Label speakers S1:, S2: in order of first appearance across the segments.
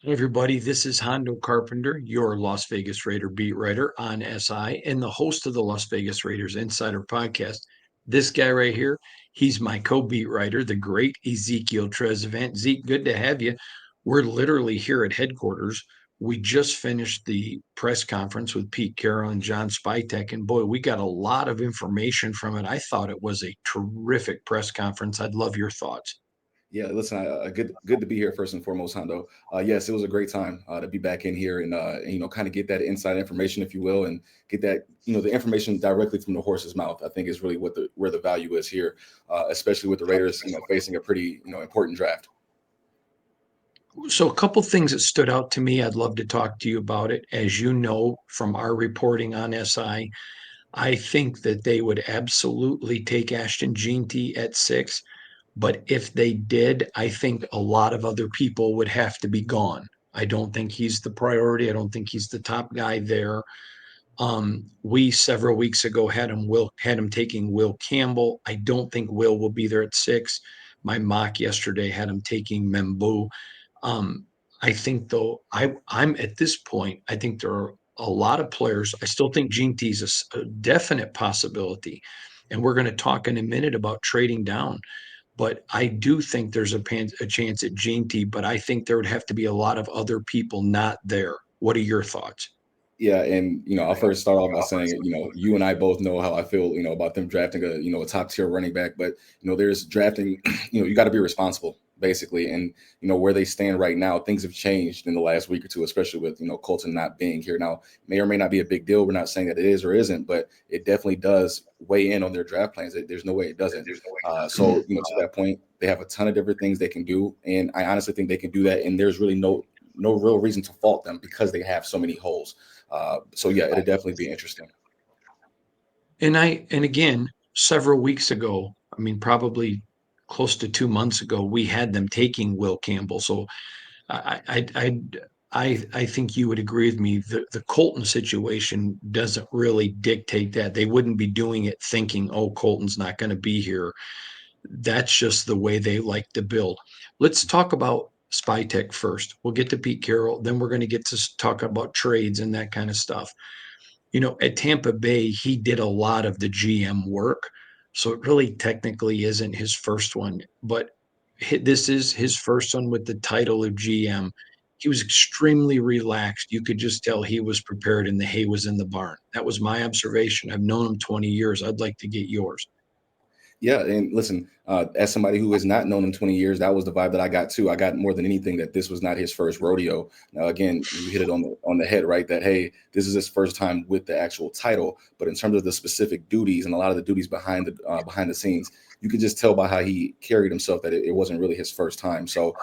S1: Hey everybody, this is Hondo Carpenter, your Las Vegas Raider beat writer on SI and the host of the Las Vegas Raiders Insider Podcast. This guy right here, he's my co-beat writer, the great Ezekiel Trezevant. Zeke, good to have you. We're literally here at headquarters. We just finished the press conference with Pete Carroll and John Spytek, and boy, we got a lot of information from it. I thought it was a terrific press conference. I'd love your thoughts.
S2: Yeah, listen, good to be here first and foremost, Hondo. Yes, it was a great time to be back in here and kind of get that inside information, if you will, and get that the information directly from the horse's mouth. I think is really where the value is here, especially with the Raiders facing a pretty important draft.
S1: So, a couple things that stood out to me, I'd love to talk to you about it. As you know from our reporting on I think that they would absolutely take Ashton Jeanty at 6. But if they did, I think a lot of other people would have to be gone. I don't think he's the priority. I don't think he's the top guy there. We several weeks ago had him taking Will Campbell. I don't think Will will be there at 6. My mock yesterday had him taking Membu. Um, I think though I'm at this point, I think there are a lot of players. I still think Gene T's a definite possibility. And we're going to talk in a minute about trading down. But I do think there's a chance at Gene T, but I think there would have to be a lot of other people not there. What are your thoughts?
S2: Yeah, and I'll first start off by saying, you and I both know how I feel, about them drafting a top tier running back, but there's drafting, you got to be responsible basically, and where they stand right now, things have changed in the last week or two, especially with Colton not being here now. May or may not be a big deal. We're not saying that it is or isn't, but it definitely does weigh in on their draft plans. There's no way it doesn't. So to that point, they have a ton of different things they can do, and I honestly think they can do that, and there's really no real reason to fault them because they have so many holes. So yeah, it'd definitely be interesting.
S1: And again, several weeks ago, I mean, probably close to 2 months ago, we had them taking Will Campbell. So I I I I think you would agree with me. The Colton situation doesn't really dictate that. They wouldn't be doing it thinking, oh, Colton's not going to be here. That's just the way they like to build. Let's talk about Spytech first. We'll get to Pete Carroll, then we're going to get to talk about trades and that kind of stuff. At Tampa Bay, he did a lot of the GM work. So it really technically isn't his first one, but this is his first one with the title of GM. He was extremely relaxed. You could just tell he was prepared and the hay was in the barn. That was my observation. I've known him 20 years. I'd like to get yours.
S2: Yeah, and listen, as somebody who has not known him 20 years, that was the vibe that I got too. I got more than anything that this was not his first rodeo. Now, again, you hit it on the head, right? That hey, this is his first time with the actual title. But in terms of the specific duties and a lot of the duties behind the scenes, you could just tell by how he carried himself that it wasn't really his first time. So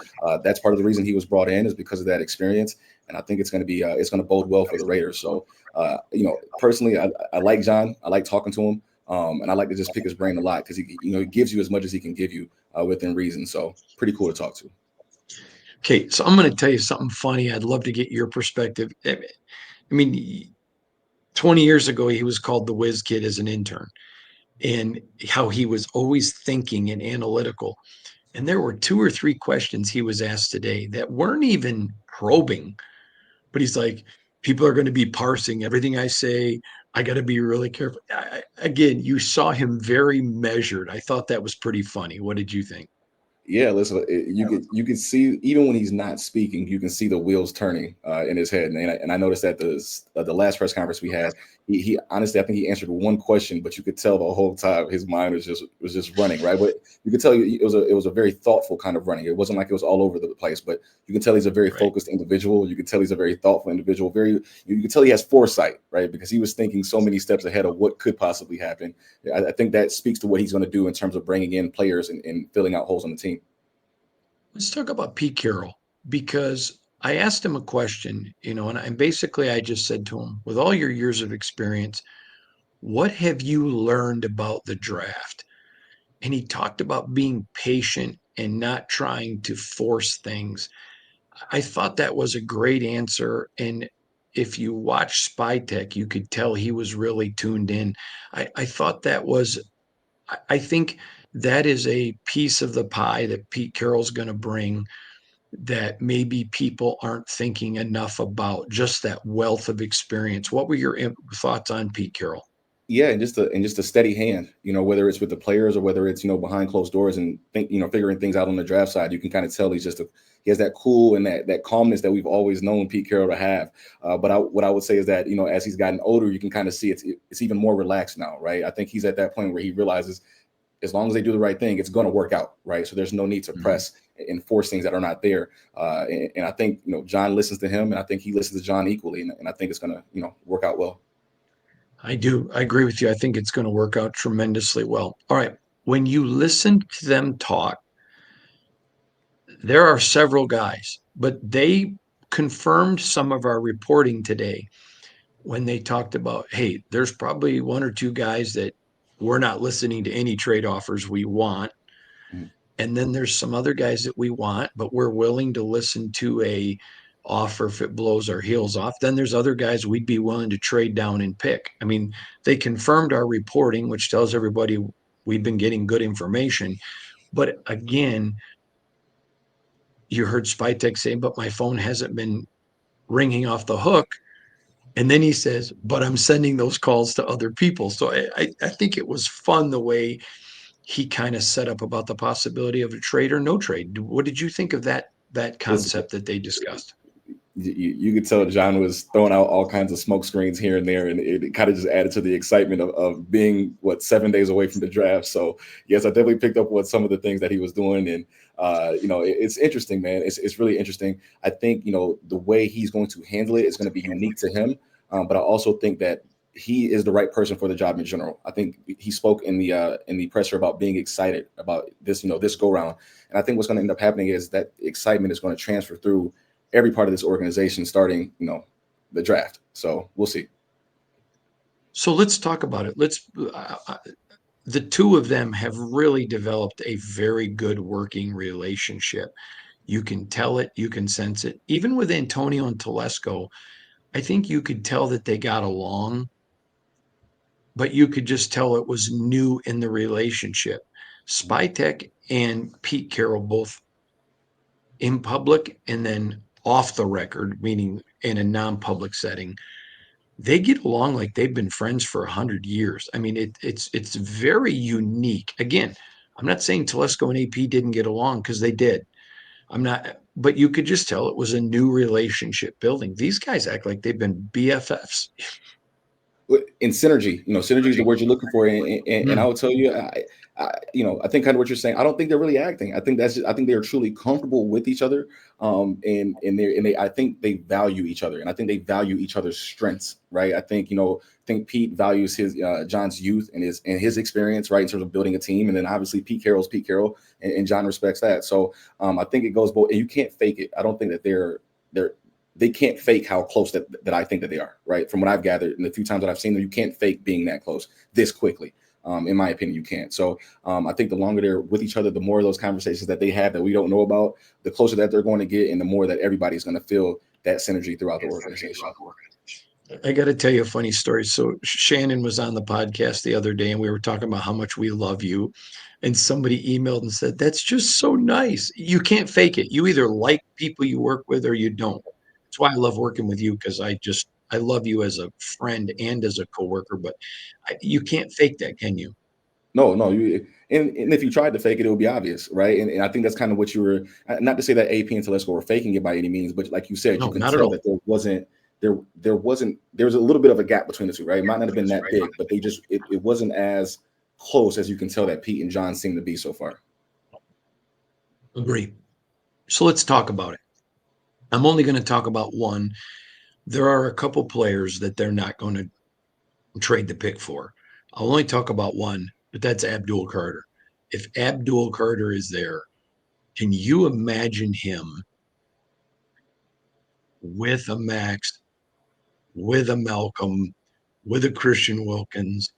S2: that's part of the reason he was brought in is because of that experience. And I think it's going to be it's going to bode well for the Raiders. So personally, I like John. I like talking to him. And I like to just pick his brain a lot because he gives you as much as he can give you within reason. So pretty cool to talk to.
S1: Okay, so I'm going to tell you something funny. I'd love to get your perspective. I mean, 20 years ago, he was called the whiz kid as an intern, and how he was always thinking and analytical. And there were two or three questions he was asked today that weren't even probing, but he's like, people are going to be parsing everything I say. I got to be really careful. Again, you saw him very measured. I thought that was pretty funny. What did you think?
S2: Yeah, listen, you could see even when he's not speaking, you can see the wheels turning in his head. And I noticed that the last press conference we had, he honestly I think he answered one question, but you could tell the whole time his mind was just running right. But you could tell it was a very thoughtful kind of running. It wasn't like it was all over the place, but you can tell he's a very
S1: Right.
S2: focused individual. You can tell he's a very thoughtful individual. You can tell he has foresight, right? Because he was thinking so many steps ahead of what could possibly happen. I think that speaks to what he's going to do in terms of bringing in players and filling out holes on the team.
S1: Let's talk about Pete Carroll because I asked him a question, and basically I just said to him, with all your years of experience, what have you learned about the draft? And he talked about being patient and not trying to force things. I thought that was a great answer. And if you watch Spy Tech, you could tell he was really tuned in. I thought that was, I think that is a piece of the pie that Pete Carroll's going to bring. that maybe people aren't thinking enough about, just that wealth of experience. What were your thoughts on Pete Carroll?
S2: Yeah, and just a steady hand, whether it's with the players or whether it's behind closed doors and figuring things out on the draft side. You can kind of tell he has that cool and that calmness that we've always known Pete Carroll to have. What I would say is that as he's gotten older, you can kind of see it's even more relaxed now, right? I think he's at that point where he realizes as long as they do the right thing, it's going to work out, right? So there's no need to press and force things that are not there. And I think John listens to him, and I think he listens to John equally, and I think it's going to work out well.
S1: I do. I agree with you. I think it's going to work out tremendously well. All right. When you listen to them talk, there are several guys, but they confirmed some of our reporting today when they talked about, hey, there's probably one or two guys that we're not listening to any trade offers we want.
S2: Mhm.
S1: And then there's some other guys that we want, but we're willing to listen to a offer if it blows our heels off. Then there's other guys we'd be willing to trade down and pick. I mean, they confirmed our reporting, which tells everybody we've been getting good information. But again, you heard Spytek say, but my phone hasn't been ringing off the hook. And then he says, but I'm sending those calls to other people. So I think it was fun the way he kind of set up about the possibility of a trade or no trade. What did you think of that
S2: Listen,
S1: concept that they discussed?
S2: you could tell John was throwing out all kinds of smoke screens here and there, and it kind of just added to the excitement of being 7 days away from the draft. So yes, I definitely picked up what some of the things that he was doing, and it's interesting, man. It's really interesting. I think the way he's going to handle it is going to be unique to him, but I also think that he is the right person for the job in general. I think he spoke in the presser about being excited about this go round, and I think what's going to end up happening is that excitement is going to transfer through every part of this organization starting, the draft. So we'll see.
S1: So let's talk about it. The two of them have really developed a very good working relationship. You can tell it, you can sense it. Even with Antonio and Telesco, I think you could tell that they got along, but you could just tell it was new in the relationship. Spytek and Pete Carroll both in public and then off the record, meaning in a non-public setting, they get along like they've been friends for 100 years. I mean, it's very unique. Again, I'm not saying Telesco and AP didn't get along because they did. I'm not, but you could just tell it was a new relationship building. These guys act like they've been BFFs.
S2: In synergy, synergy is the word you're looking for, and I
S1: Mm.
S2: will tell you, I think kind of what you're saying. I don't think they're really acting. I think they're truly comfortable with each other, and I think they value each other, and I think they value each other's strengths, right? I think Pete values his John's youth and his experience, right, in terms of building a team, and then obviously Pete Carroll's Pete Carroll, and John respects that. So I think it goes both, and you can't fake it. I don't think that they can't fake how close that I think that they are, right? From what I've gathered in the few times that I've seen them, you can't fake being that close this quickly. In my opinion, you can't. So I think the longer they're with each other, the more of those conversations that they have that we don't know about, the closer that they're going to get, and the more that everybody's going to feel that synergy throughout the organization.
S1: I got to tell you a funny story. So Shannon was on the podcast the other day, and we were talking about how much we love you. And somebody emailed and said, "That's just so nice. You can't fake it. You either like people you work with or you don't." That's why I love working with you because I love you as a friend and as a coworker. But you can't fake that, can you?
S2: No, no, and if you tried to fake it, it would be obvious, right? And I think that's kind of what you were. Not to say that AP and Telesco were faking it by any means, but like you said, you
S1: No,
S2: can
S1: not at
S2: tell
S1: all.
S2: that there was a little bit of a gap between the two, right? It might not have been that big, but it wasn't as close as you can tell that Pete and John seem to be so far.
S1: Agree. So let's talk about it. I'm only going to talk about one. There are a couple players that they're not going to trade the pick for. I'll only talk about one, but that's Abdul Carter. If Abdul Carter is there, can you imagine him with a Max, with a Malcolm, with a Christian Wilkins,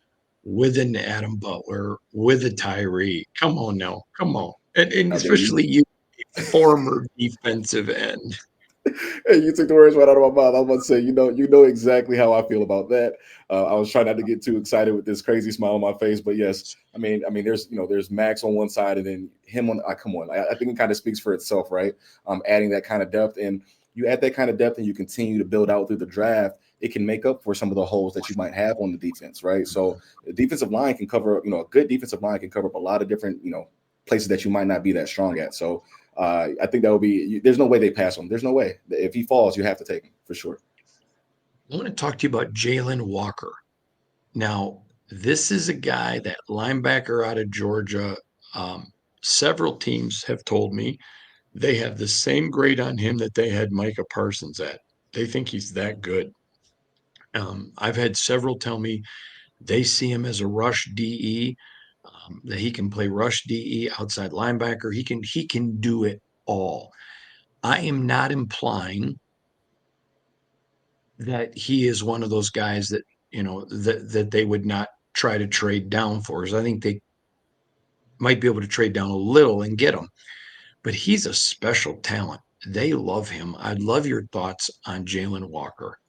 S1: with an Adam Butler, with a Tyree? Come on now, come on. And
S2: Now, there you
S1: especially you, a former defensive end.
S2: Hey, you took the words right out of my mouth. I was about to say, you know exactly how I feel about that. I was trying not to get too excited with this crazy smile on my face, but yes, there's there's Max on one side and then him on. Come on, I think it kind of speaks for itself, right? Adding that kind of depth, and you add that kind of depth, and you continue to build out through the draft. It can make up for some of the holes that you might have on the defense, right? So the defensive line can cover, a good defensive line can cover up a lot of different, places that you might not be that strong at. So I think that would be. There's no way they pass him. There's no way. If he falls, you have to take him for sure.
S1: I want to talk to you about Jalen Walker. Now, this is a guy, that linebacker out of Georgia. Um, Several teams have told me they have the same grade on him that they had Micah Parsons at. They think he's that good. I've had several tell me they see him as a rush DE, that he can play rush DE, outside linebacker. He can do it all. I am not implying that he is one of those guys that that they would not try to trade down for. 'Cause I think they might be able to trade down a little and get him, but he's a special talent. They love him. I'd love your thoughts on Jalen Walker.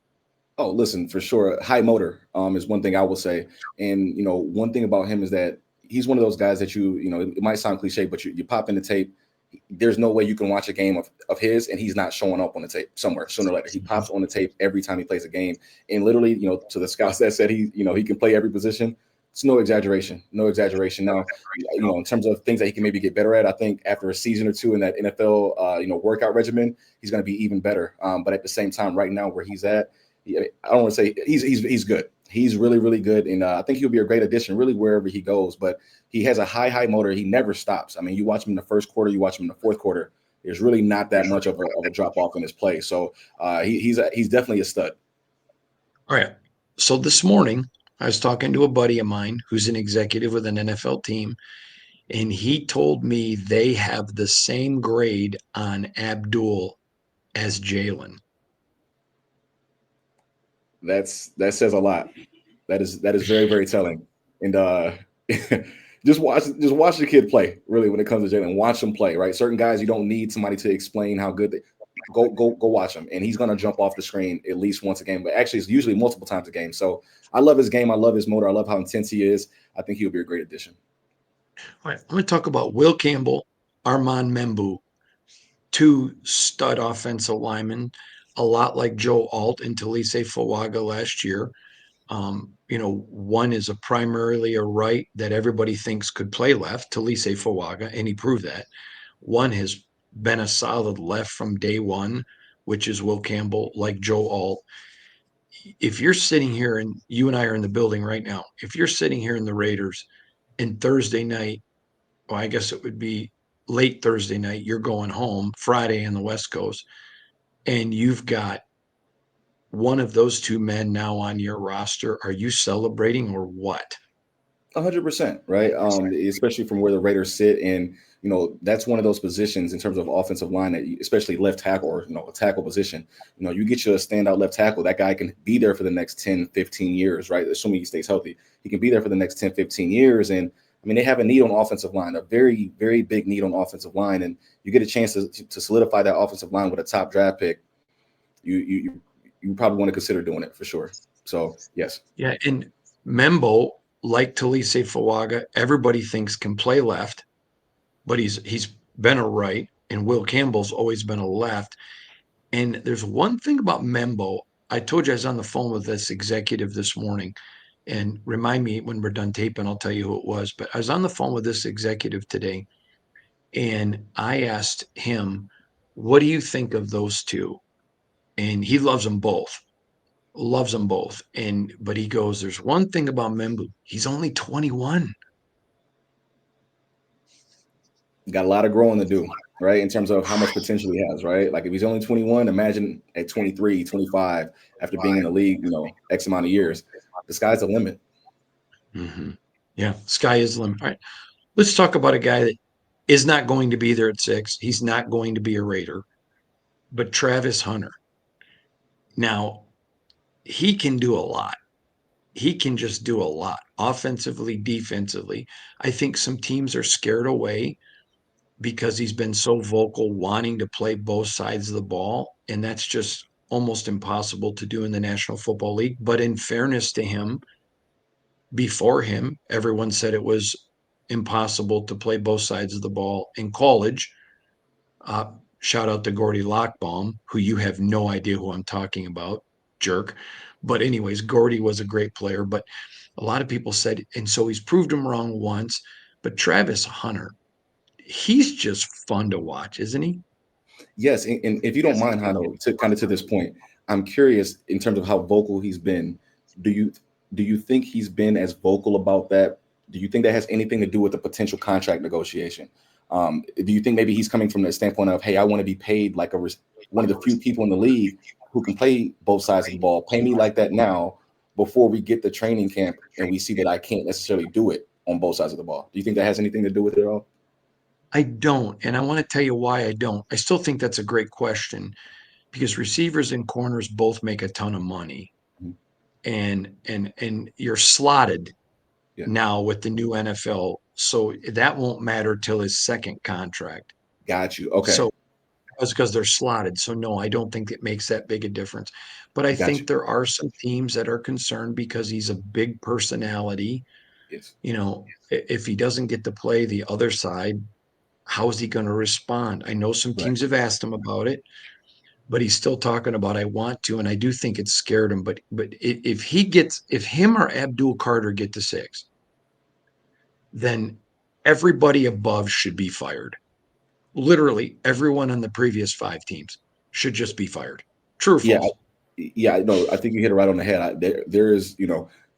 S2: Oh, listen, for sure. High motor is one thing I will say. And, one thing about him is that he's one of those guys that it might sound cliche, but you pop in the tape. There's no way you can watch a game of his and he's not showing up on the tape somewhere sooner or later. He pops on the tape every time he plays a game. And literally, to the scouts that said he can play every position, it's no exaggeration. No exaggeration. Now, in terms of things that he can maybe get better at, I think after a season or two in that NFL, workout regimen, he's going to be even better. But at the same time, right now where he's at, I don't want to say he's good. He's really, really good. And I think he'll be a great addition really wherever he goes. But he has a high motor. He never stops. I mean, you watch him in the first quarter, you watch him in the fourth quarter. There's really not that much of a drop off in his play. So he's definitely a stud.
S1: All right. So this morning, I was talking to a buddy of mine who's an executive with an NFL team, and he told me they have the same grade on Abdul as Jalen.
S2: That says a lot. That is very, very telling. And just watch the kid play. Really, when it comes to Jalen, watch him play. Right, certain guys you don't need somebody to explain how good they. Go watch him, and he's gonna jump off the screen at least once a game. But actually, it's usually multiple times a game. So I love his game. I love his motor. I love how intense he is. I think he'll be a great addition.
S1: All right, I'm going to talk about Will Campbell, Armand Membu, two stud offensive linemen, a lot like Joe Alt and Talise Fawaga last year. One is primarily a right that everybody thinks could play left, Talise Fawaga, and he proved that. One has been a solid left from day one, which is Will Campbell, like Joe Alt. If you're sitting here, and you and I are in the building right now, if you're sitting here in the Raiders and Thursday night, well, I guess it would be late Thursday night, you're going home Friday in the West Coast, and you've got one of those two men now on your roster, are you celebrating or what?
S2: 100%, right? Especially from where the Raiders sit, and that's one of those positions in terms of offensive line that, especially left tackle or a tackle position. You get you a standout left tackle. That guy can be there for the next 10, 15 years, right? Assuming he stays healthy, he can be there for the next 10, 15 years. And they have a need on offensive line, a very, very big need on offensive line, and you get a chance to solidify that offensive line with a top draft pick. You probably want to consider doing it for sure. So yes.
S1: Yeah, and Membo, like Talise Fawaga, everybody thinks can play left, but he's been a right, and Will Campbell's always been a left. And there's one thing about Membo. I told you I was on the phone with this executive this morning, and remind me when we're done taping, I'll tell you who it was. But I was on the phone with this executive today, and I asked him, "What do you think of those two?" And he loves them both. Loves them both. But he goes, there's one thing about Membu. He's only 21.
S2: Got a lot of growing to do, right? In terms of how much potential he has, right? Like if he's only 21, imagine at 23, 25, after being in the league, X amount of years. The sky's the limit.
S1: Mm-hmm. Yeah, sky is the limit. All right. Let's talk about a guy that is not going to be there at 6. He's not going to be a Raider, but Travis Hunter. Now, he can do a lot. He can just do a lot offensively, defensively. I think some teams are scared away because he's been so vocal wanting to play both sides of the ball. And that's just almost impossible to do in the National Football League. But in fairness to him, before him, everyone said it was impossible to play both sides of the ball in college. Shout out to Gordy Lockbaum, who you have no idea who I'm talking about, jerk. But anyways, Gordy was a great player, but a lot of people said, and so he's proved him wrong once. But Travis Hunter, he's just fun to watch, isn't he?
S2: Yes, and if you don't mind, Hano, to kind of to this point, I'm curious in terms of how vocal he's been. Do you do you think he's been as vocal about that? Do you think that has anything to do with the potential contract negotiation? Do you think maybe he's coming from the standpoint of, hey, I want to be paid like one of the few people in the league who can play both sides of the ball. Pay me like that now before we get the training camp and we see that I can't necessarily do it on both sides of the ball. Do you think that has anything to do with it at all?
S1: I don't. And I want to tell you why I don't. I still think that's a great question because receivers and corners both make a ton of money.
S2: Mhm.
S1: And you're slotted
S2: Yeah,
S1: now with the new NFL. So that won't matter till his second contract.
S2: got you. Okay,
S1: So that's because they're slotted. So no, I don't think it makes that big a difference. But I
S2: got you.
S1: think there are some teams that are concerned because he's a big personality.
S2: Yes,
S1: If he doesn't get to play the other side, how is he going to respond? I know some
S2: right.
S1: teams have asked him about it, but he's still talking about I want to, and I do think it scared him. But if him or Abdul Carter get to 6, then everybody above should be fired. Literally everyone on the previous 5 teams should just be fired. True or
S2: Yeah,
S1: false?
S2: yeah, no, I think you hit it right on the head. There is,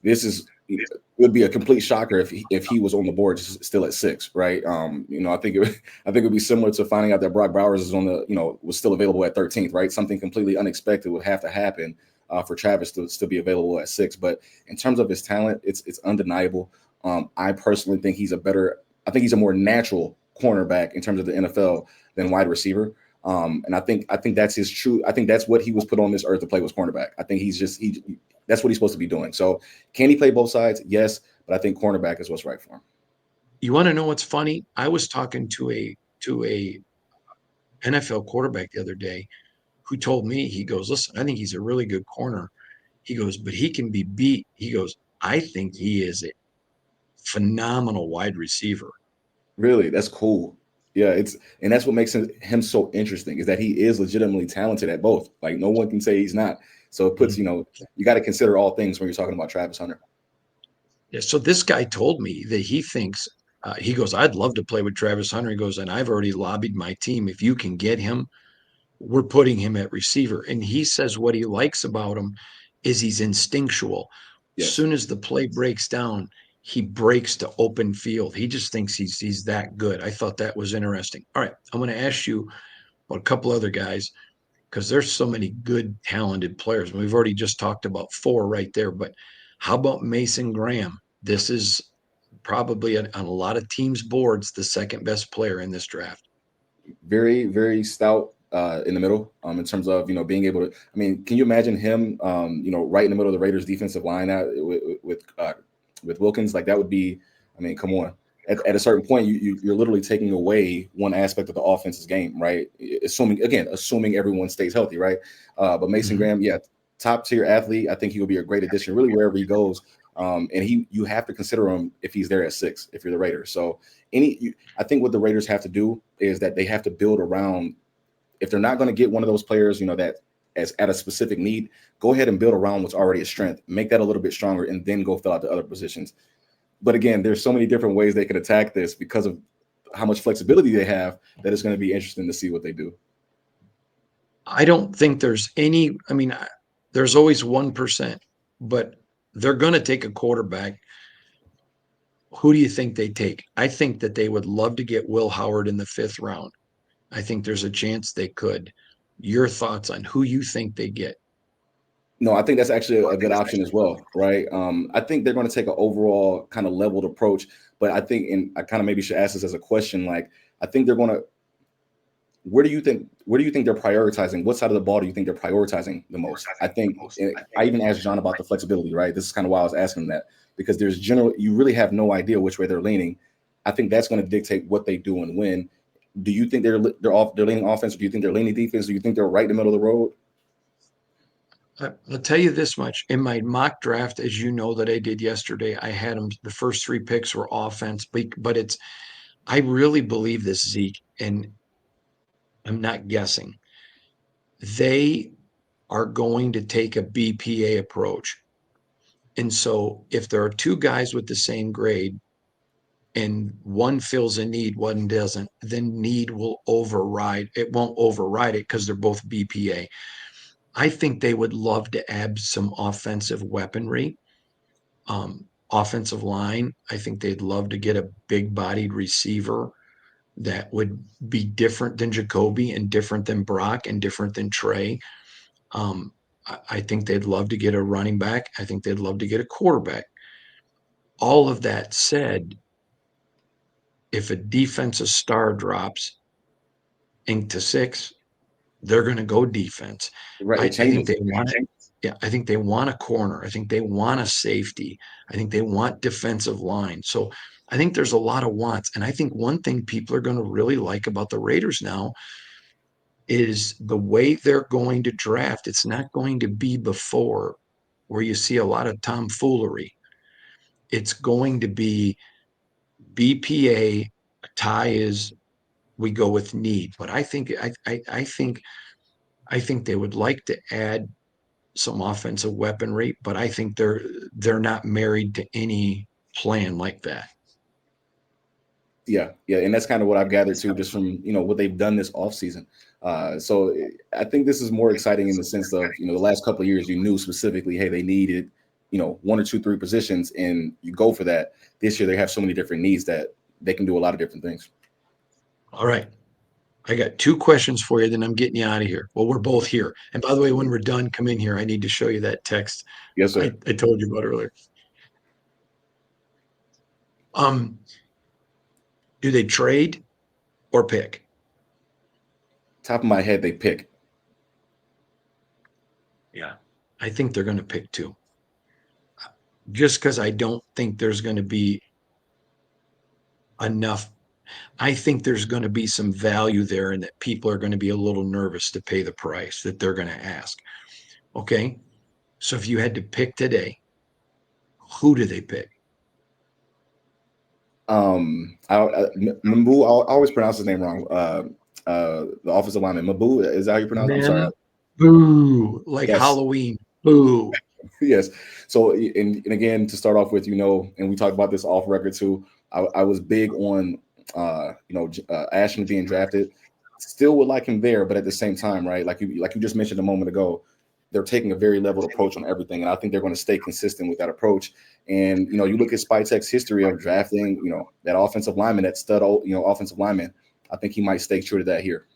S2: this is it would be a complete shocker if he was on the board still at 6, right? I think it'd be similar to finding out that Brock Bowers is was still available at 13th, right? Something completely unexpected would have to happen for Travis to still be available at 6. But in terms of his talent, it's undeniable. I personally think I think he's a more natural cornerback in terms of the NFL than wide receiver. And I think that's his true. I think that's what he was put on this earth to play was cornerback. I think that's what he's supposed to be doing. So can he play both sides? Yes, but I think cornerback is what's right for him.
S1: You want to know what's funny? I was talking to a NFL quarterback the other day who told me, he goes, listen, I think he's a really good corner. He goes, but he can be beat. He goes, I think he is a phenomenal wide receiver.
S2: Really, that's cool. Yeah, and that's what makes him so interesting is that he is legitimately talented at both. Like no one can say he's not. So it puts,
S1: Mhm.
S2: you got to consider all things when you're talking about Travis Hunter.
S1: Yeah, so this guy told me that he thinks, he goes, I'd love to play with Travis Hunter. He goes, and I've already lobbied my team. If you can get him, we're putting him at receiver. And he says what he likes about him is he's instinctual. As
S2: Yes.
S1: soon as the play breaks down, he breaks to open field. He just thinks he's that good. I thought that was interesting. All right, I'm going to ask you about a couple other guys because there's so many good, talented players. We've already just talked about 4 right there, but how about Mason Graham? This is probably on a lot of teams' boards the second best player in this draft.
S2: Very, very stout in the middle in terms of being able to. I mean, can you imagine him right in the middle of the Raiders defensive line out with Wilkins? Like that would be. I mean, come on. At a certain point, you're literally taking away one aspect of the offense's game, right? Assuming everyone stays healthy, right? But Mason
S1: Mhm.
S2: Graham, yeah, top tier athlete. I think he will be a great addition, really wherever he goes. And you have to consider him if he's there at 6, if you're the Raiders. So I think what the Raiders have to do is that they have to build around. If they're not going to get one of those players, that as at a specific need, go ahead and build around what's already a strength, make that a little bit stronger, and then go fill out the other positions. But again, there's so many different ways they can attack this because of how much flexibility they have that it's going to be interesting to see what they do.
S1: I don't think there's any, I mean, there's always 1%, but they're going to take a quarterback. Who do you think they take? I think that they would love to get Will Howard in the 5th round. I think there's a chance they could. Your thoughts on who you think they get?
S2: No, I think that's actually a good option as well, right? I think they're going to take an overall kind of leveled approach, but I think, and I kind of maybe should ask this as a question, like I think they're going to. Where do you think they're prioritizing? What side of the ball do you think they're prioritizing the most? I think I even asked John about the flexibility, right? This is kind of why I was asking that because you really have no idea which way they're leaning. I think that's going to dictate what they do and when. Do you think they're leaning offense? Or do you think they're leaning defense? Do you think they're right in the middle of the road?
S1: I'll tell you this much. In my mock draft, as you know, that I did yesterday, I had them, the first 3 picks were offense, but I really believe this, Zeke, and I'm not guessing. They are going to take a BPA approach. And so if there are 2 guys with the same grade and one fills a need, one doesn't, then need will override. It won't override it because they're both BPA. I think they would love to add some offensive weaponry, offensive line. I think they'd love to get a big bodied receiver that would be different than Jacoby and different than Brock and different than Trey. I think they'd love to get a running back. I think they'd love to get a quarterback. All of that said, if a defensive star drops into 6, they're going to go defense.
S2: Right.
S1: I
S2: It changes.
S1: think they want it. Yeah, I think they want a corner. I think they want a safety. I think they want defensive line. So I think there's a lot of wants. And I think one thing people are going to really like about the Raiders now is the way they're going to draft. It's not going to be before where you see a lot of tomfoolery. It's going to be BPA. Tie is we go with need. But I think they would like to add some offensive weaponry, but I think they're not married to any plan like that.
S2: Yeah, and that's kind of what I've gathered too, just from what they've done this offseason. So I think this is more exciting in the sense of the last couple of years you knew specifically, hey, they needed 1 or 2, 3 positions, and you go for that. This year they have so many different needs that they can do a lot of different things.
S1: All right. I got 2 questions for you, then I'm getting you out of here. Well, we're both here. And by the way, when we're done, come in here. I need to show you that text.
S2: Yes, sir.
S1: I told you about earlier. Do they trade or pick?
S2: Top of my head, they pick.
S1: Yeah. I think they're going to pick too. Just because I don't think there's going to be enough. I think there's going to be some value there and that people are going to be a little nervous to pay the price that they're going to ask. Okay. So if you had to pick today, who do they pick?
S2: Mbu, I always pronounce his name wrong. The offensive lineman, Mbu, is that how you pronounce it? I'm sorry.
S1: Boo, like
S2: Yes.
S1: Halloween. Boo.
S2: Yes. So, and again, to start off with, and we talked about this off record too. I was big on, Ashton being drafted. Still would like him there, but at the same time, right? Like you just mentioned a moment ago, they're taking a very leveled approach on everything, and I think they're going to stay consistent with that approach. And you look at Spytek's history of drafting, that offensive lineman, that stud, offensive lineman. I think he might stay true to that here.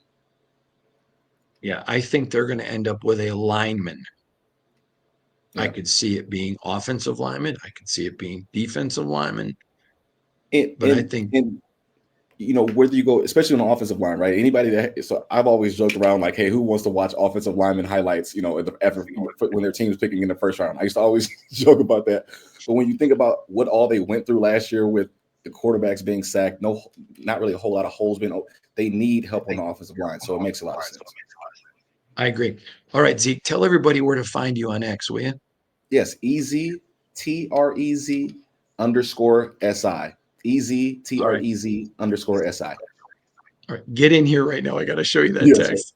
S1: Yeah, I think they're going to end up with a lineman. Yeah. I could see it being offensive lineman. I could see it being defensive lineman. I think,
S2: whether you go, especially on the offensive line, right? Anybody so I've always joked around like, hey, who wants to watch offensive lineman highlights, when their team's picking in the first round? I used to always joke about that. But when you think about what all they went through last year with the quarterbacks being sacked, not really a whole lot of holes they need help on the offensive line. So it makes a lot of sense.
S1: I agree. All right, Zeke, tell everybody where to find you on X, will you?
S2: Yes, EZ TREZ _SI. EZ TREZ _SI.
S1: All right, get in here right now. I got to show you that text.